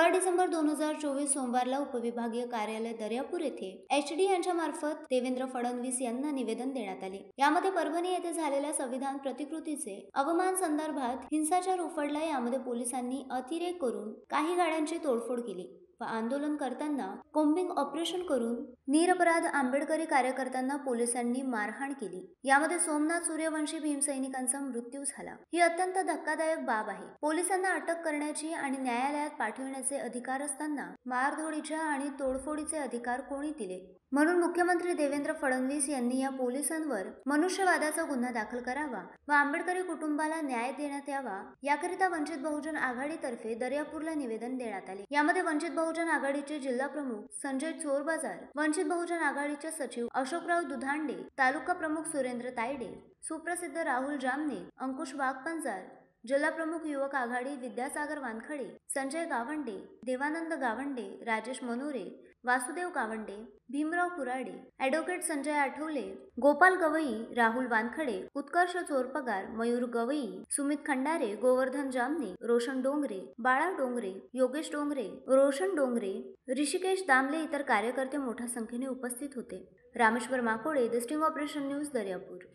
16 डिसेंबर 2024 सोमवारला उपविभागीय कार्यालय दर्यापूर येथे HD यांच्या मार्फत देवेंद्र फडणवीस यांना निवेदन देण्यात आले। यामध्ये परभणी येथे झालेल्या संविधान प्रतिकृतीचे अवमान संदर्भात हिंसाचार उफडला। यामध्ये पोलिसांनी अतिरेक करून काही गाड्यांची तोडफोड केली व आंदोलन करताना कॉम्बिंग ऑपरेशन करून निरपराध आंबेडकरी कार्यकर्त्यांना पोलिसांनी मारहाण केली। यामध्ये सोमनाथ सूर्यवंशी भीमसैनिकांचा मृत्यू झाला। ही अत्यंत धक्कादायक बाब आहे। पोलिसांना अटक करण्याची आणि न्यायालयात पाठविण्याचे अधिकार असताना मारधोडीच्या आणि तोडफोडीचे अधिकार कोणी दिले? म्हणून मुख्यमंत्री देवेंद्र फडणवीस यांनी या पोलिसांवर मनुष्यवादाचा गुन्हा दाखल करावा व आंबेडकरी कुटुंबाला न्याय देण्यात यावा। याकरिता वंचित बहुजन आघाडीतर्फे दर्यापूरला निवेदन देण्यात आले। यामध्ये वंचित बहुजन आघाडीचे जिल्हा प्रमुख संजय चोरबाजार, वंचित बहुजन आघाडीचे सचिव अशोकराव दुधांडे, तालुका प्रमुख सुरेंद्र तायडे, सुप्रसिद्ध राहुल जामने, अंकुश वाघपंजार, जिल्हा प्रमुख युवक आघाडी विद्यासागर वानखडे, संजय गावंडे, देवानंद गावंडे, राजेश मनोरे, वासुदेव गावंडे, भीमराव कुराडे, ॲडव्होकेट संजय आठवले, गोपाल गवई, राहुल वानखडे, उत्कर्ष चोरपगार, मयूर गवई, सुमित खंडारे, गोवर्धन जामने, रोशन डोंगरे, बाळा डोंगरे, योगेश डोंगरे, रोशन डोंगरे, ऋषिकेश दामले इतर कार्यकर्ते मोठ्या संख्येने उपस्थित होते। Rameshwar Makode, the sting operation news, Daryapur.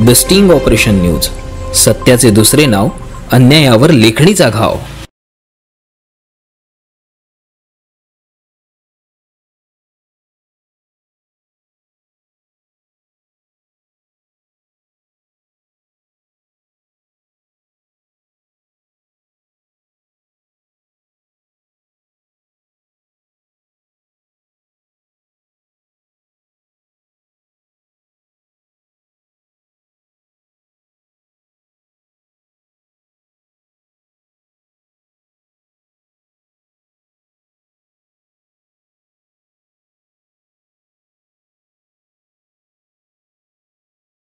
The sting operation news, सत्याचे दुसरे नाव, अन्यायावर लेखणीचा घाव।